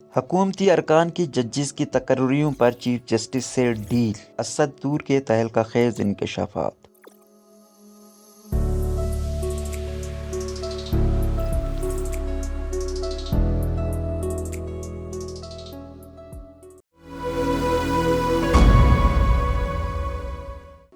حکومتی ارکان کی ججز کی تقرریوں پر چیف جسٹس سے ڈیل، اسد دور کے تہلکہ خیز انکشافات۔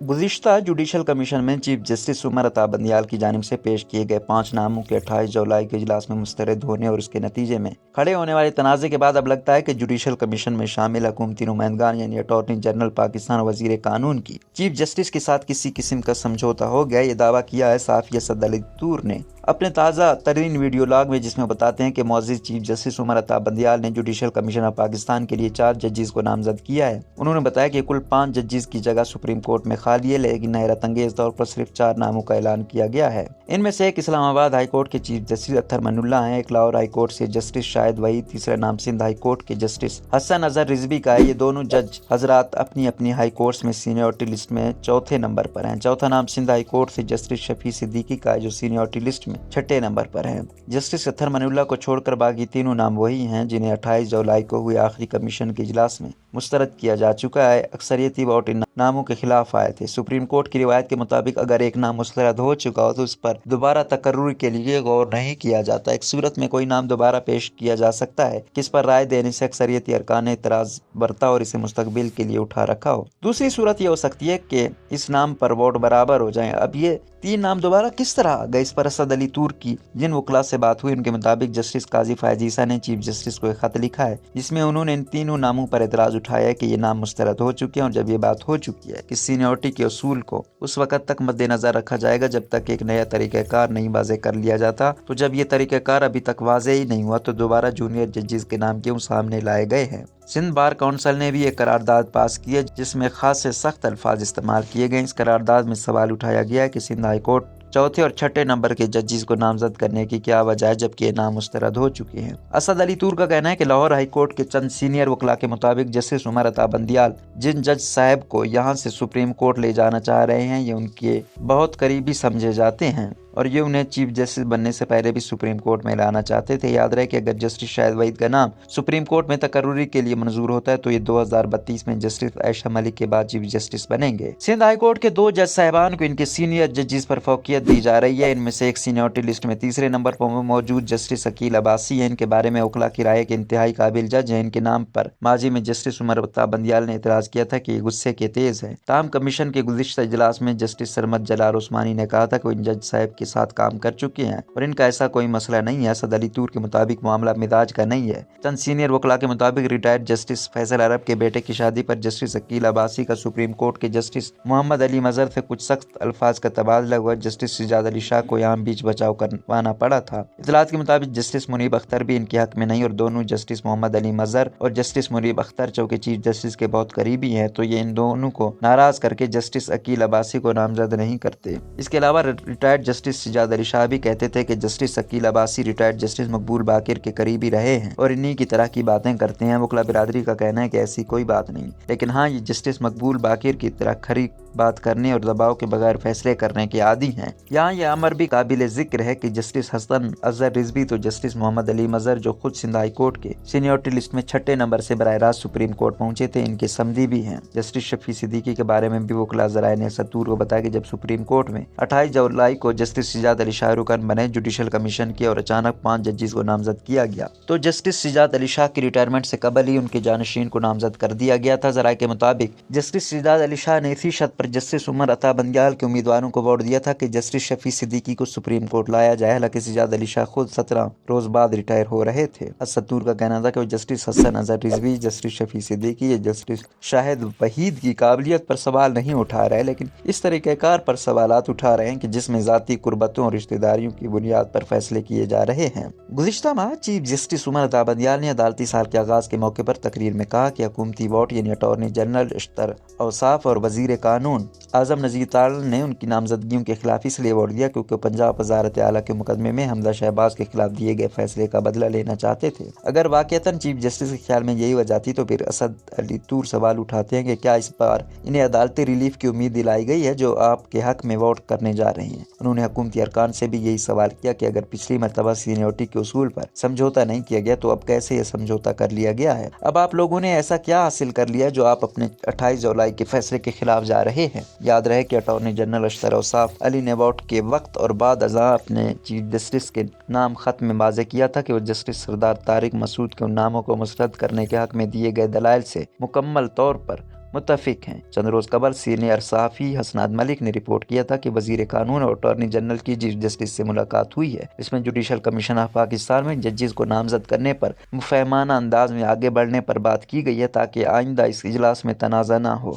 گزشتہ جوڈیشل کمیشن میں چیف جسٹس عمر عطا بندیال کی جانب سے پیش کیے گئے 5 ناموں کے 28 جولائی کے اجلاس میں مسترد ہونے اور اس کے نتیجے میں کھڑے ہونے والے تنازع کے بعد اب لگتا ہے کہ جوڈیشل کمیشن میں شامل حکومتی نمائندگان یعنی اٹارنی جنرل پاکستان اور وزیر قانون کی چیف جسٹس کے ساتھ کسی قسم کا سمجھوتا ہو گیا۔ یہ دعویٰ کیا ہے صحافی اسد علی طور نے اپنے تازہ ترین ویڈیو لاگ میں، جس میں بتاتے ہیں کہ معزز چیف جسٹس عمر عطا بندیال نے جوڈیشل کمیشن آف پاکستان کے لیے 4 ججز کو نامزد کیا ہے۔ انہوں نے بتایا کہ کل 5 ججز کی جگہ سپریم کورٹ میں خالی ہے، لیکن حیرت انگیز طور پر صرف 4 ناموں کا اعلان کیا گیا ہے۔ ان میں سے ایک اسلام آباد ہائی کورٹ کے چیف جسٹس اطہر من اللہ ہیں، ایک لاہور ہائی کورٹ سے جسٹس شاہد وحید، تیسرا نام سندھ ہائی کورٹ کے جسٹس حسن اظہر رضوی کا ہے۔ یہ دونوں جج حضرات اپنی اپنی ہائی کورٹس میں سینیورٹی لسٹ میں چوتھے نمبر پر ہیں۔ چوتھا نام سندھ ہائی کورٹ سے جسٹس شفیع صدیقی کا ہے، جو سینیورٹی لسٹ میں 6 نمبر پر ہیں۔ جسٹس اطہر من اللہ کو چھوڑ کر باقی تینوں نام وہی ہیں جنہیں 28 جولائی کو ہوئے آخری کمیشن کے اجلاس میں مسترد کیا جا چکا ہے۔ اکثریتی ووٹ ان ناموں کے خلاف آئے تھے۔ سپریم کورٹ کی روایت کے مطابق اگر ایک نام مسترد ہو چکا ہو تو اس پر دوبارہ تقرر کے لیے غور نہیں کیا جاتا۔ ایک صورت میں کوئی نام دوبارہ پیش کیا جا سکتا ہے کہ اس پر رائے دینے سے اکثریتی ارکان نے اعتراض برتا اور اسے مستقبل کے لیے اٹھا رکھا ہو۔ دوسری صورت یہ ہو سکتی ہے کہ اس نام پر ووٹ برابر ہو جائیں۔ اب یہ 3 نام دوبارہ کس طرح آ گئے؟ اس پر اسد علی طور کی جن وکلاء سے بات ہوئی، ان کے مطابق جسٹس قاضی فائز عیسیٰ نے چیف جسٹس کو ایک خط لکھا ہے جس میں انہوں نے ان تینوں ناموں پر اعتراض اٹھایا ہے کہ یہ نام مسترد ہو چکے ہیں، اور جب یہ بات ہو چکی ہے کہ سینیورٹی کے اصول کو اس وقت تک مد نظر رکھا جائے گا جب تک ایک نیا طریقہ کار نہیں واضح کر لیا جاتا، تو جب یہ طریقہ کار ابھی تک واضح ہی نہیں ہوا تو دوبارہ جونیئر ججز کے نام کیوں سامنے لائے گئے ہیں؟ سندھ بار کونسل نے بھی ایک قرارداد پاس کی ہے جس میں خاص سخت الفاظ استعمال کیے گئے۔ اس قرارداد میں سوال اٹھایا گیا ہے کہ سندھ ہائی کورٹ چوتھے اور 6 نمبر کے ججز کو نامزد کرنے کی کیا وجہ ہے جبکہ یہ نام مسترد ہو چکے ہیں۔ اسد علی طور کا کہنا ہے کہ لاہور ہائی کورٹ کے چند سینئر وکلاء کے مطابق جسٹس عمر عطا بندیال جن جج صاحب کو یہاں سے سپریم کورٹ لے جانا چاہ رہے ہیں، یہ ان کے بہت قریبی سمجھے جاتے ہیں اور یہ انہیں چیف جسٹس بننے سے پہلے بھی سپریم کورٹ میں لانا چاہتے تھے۔ یاد رہے کہ اگر جسٹس شاہد وحید کا نام سپریم کورٹ میں تقرری کے لیے منظور ہوتا ہے تو یہ 2032 میں جسٹس عائشہ ملک کے بعد چیف جسٹس بنیں گے۔ سندھ ہائی کورٹ کے 2 جج صاحبان کو ان کے سینئر ججز پر فوقیت دی جا رہی ہے۔ ان میں سے ایک سینیورٹی لسٹ میں تیسرے نمبر پر موجود جسٹس عقیل عباسی ہیں۔ ان کے بارے میں وکلاء کی رائے کے انتہائی قابل جج ہیں۔ ان کے نام پر ماضی میں جسٹس عمر عطا بندیال نے اعتراض کیا تھا کہ یہ غصے کے تیز ہیں۔ تاہم کمیشن کے گزشتہ اجلاس میں جسٹس سرمد جلال عثمانی نے کہا تھا کہ وہ ان جج صاحب کے ساتھ کام کر چکے ہیں اور ان کا ایسا کوئی مسئلہ نہیں ہے۔ اسد علی طور کے مطابق معاملہ مزاج کا نہیں ہے۔ چند سینئر وکلاء کے مطابق ریٹائرڈ جسٹس فیصل عرب کے بیٹے کی شادی پر جسٹس عقیل عباسی کا سپریم کورٹ کے جسٹس محمد علی مظہر سے کچھ سخت الفاظ کا تبادلہ ہوا۔ جسٹس سجاد علی شاہ کو یہاں بیچ بچاؤ کروانا پڑا تھا۔ اطلاعات کے مطابق جسٹس منیب اختر بھی ان کے حق میں نہیں، اور دونوں جسٹس محمد علی مظہر اور جسٹس منیب اختر چونکہ چیف جسٹس کے بہت قریبی ہیں تو یہ ان دونوں کو ناراض کر کے جسٹس عقیل عباسی کو نامزد نہیں کرتے۔ اس کے علاوہ ریٹائرڈ جسٹس سجاد علی شاہ بھی کہتے تھے کہ justice Aqeel Abbasi retired justice Maqbool Baqar کے قریبی رہے ہیں اور انہی کی طرح کی باتیں کرتے ہیں۔ وکلاء برادری کا کہنا ہے کہ ایسی کوئی بات نہیں، لیکن ہاں یہ جسٹس مقبول باقر کی طرح کھری بات کرنے اور دباؤ کے بغیر فیصلے کرنے کے عادی ہیں۔ یہاں یہ امر بھی قابل ذکر ہے کہ جسٹس حسن اظہر رضوی تو جسٹس محمد علی مظہر جو خود سندھ ہائی کورٹ کے سینیورٹی لسٹ میں 6 نمبر سے براہ راست سپریم کورٹ پہنچے تھے، ان کے سمدی بھی ہیں۔ جسٹس شفیع صدیقی کے بارے میں بھی وکلاء ذرائع نے اسد طور کو بتایا کہ جب سپریم کورٹ میں 28 جولائی کو جسٹس سجاد علی شاہ رکن بنے جوڈیشل کمیشن کے اور اچانک 5 ججز کو نامزد کیا گیا تو جسٹس سجاد علی شاہ کی ریٹائرمنٹ سے قبل ہی ان کے جانشین کو نامزد کر دیا گیا تھا۔ ذرائع کے مطابق جسٹس سجاد علی شاہ نے اسی شرط پر جسٹس عمر عطا بندیال کے امیدواروں کو ووٹ دیا تھا کہ جسٹس شفیع صدیقی کو سپریم کورٹ لایا جائے، حالانکہ سجاد علی شاہ خود 17 روز بعد ریٹائر ہو رہے تھے۔ اسد طور کا کہنا تھا کہ وہ جسٹس حسن اظہر رضوی، جسٹس شفیع صدیقی یا جسٹس شاہد وحید کی قابلیت پر سوال نہیں اٹھا رہے، لیکن اس طریقہ کار پر سوالات اٹھا رہے ہیں کہ جس میں ذاتی قربتوں اور رشتہ داریوں کی بنیاد پر فیصلے کیے جا رہے ہیں۔ گزشتہ ماہ چیف جسٹس عمر عطا بندیال نے عدالتی سال کے آغاز کے موقع پر تقریر میں کہا کہ حکومتی ووٹ یعنی اٹارنی جنرل، اشتر اوصاف اور وزیر قانون قانون اعظم نذیر تارڑ نے ان کی نامزدگیوں کے خلاف اس لیے ووٹ دیا کیونکہ پنجاب وزارت اعلیٰ کے مقدمے میں حمزہ شہباز کے خلاف دیے گئے فیصلے کا بدلہ لینا چاہتے تھے۔ اگر واقعتاً چیف جسٹس کے خیال میں یہی وجہ تھی تو پھر اسد علی طور سوال اٹھاتے ہیں کہ کیا اس بار انہیں عدالتی ریلیف کی امید دلائی گئی ہے جو آپ کے حق میں ووٹ کرنے جا رہے ہیں؟ انہوں نے حکومتی ارکان سے بھی یہی سوال کیا کہ اگر پچھلی مرتبہ سینیورٹی کے اصول پر سمجھوتا نہیں کیا گیا تو اب کیسے یہ سمجھوتا کر لیا گیا ہے؟ اب آپ لوگوں نے ایسا کیا حاصل کر لیا جو آپ اپنے 28 جولائی کے فیصلے کے خلاف جا رہے ہیں؟ یاد رہے کہ اٹارنی جنرل اشتر اوصاف علی نے ووٹ کے وقت اور بعد ازاں اپنے چیف جسٹس کے نام خط میں واضح کیا تھا کہ وہ جسٹس سردار طارق مسعود کے ان ناموں کو مسترد کرنے کے حق میں دیے گئے دلائل سے مکمل طور پر متفق ہیں۔ چند روز قبل سینئر صحافی حسنات ملک نے رپورٹ کیا تھا کہ وزیر قانون اور اٹارنی جنرل کی چیف جسٹس سے ملاقات ہوئی ہے، اس میں جوڈیشل کمیشن آف پاکستان میں ججز کو نامزد کرنے پر مفہمانہ انداز میں آگے بڑھنے پر بات کی گئی ہے تاکہ آئندہ اس اجلاس میں تنازع نہ ہو۔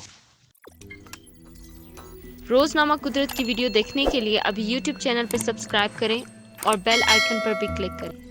روزنامہ قدرت کی ویڈیو دیکھنے کے لیے ابھی یوٹیوب چینل پر سبسکرائب کریں اور بیل آئیکن پر بھی کلک کریں۔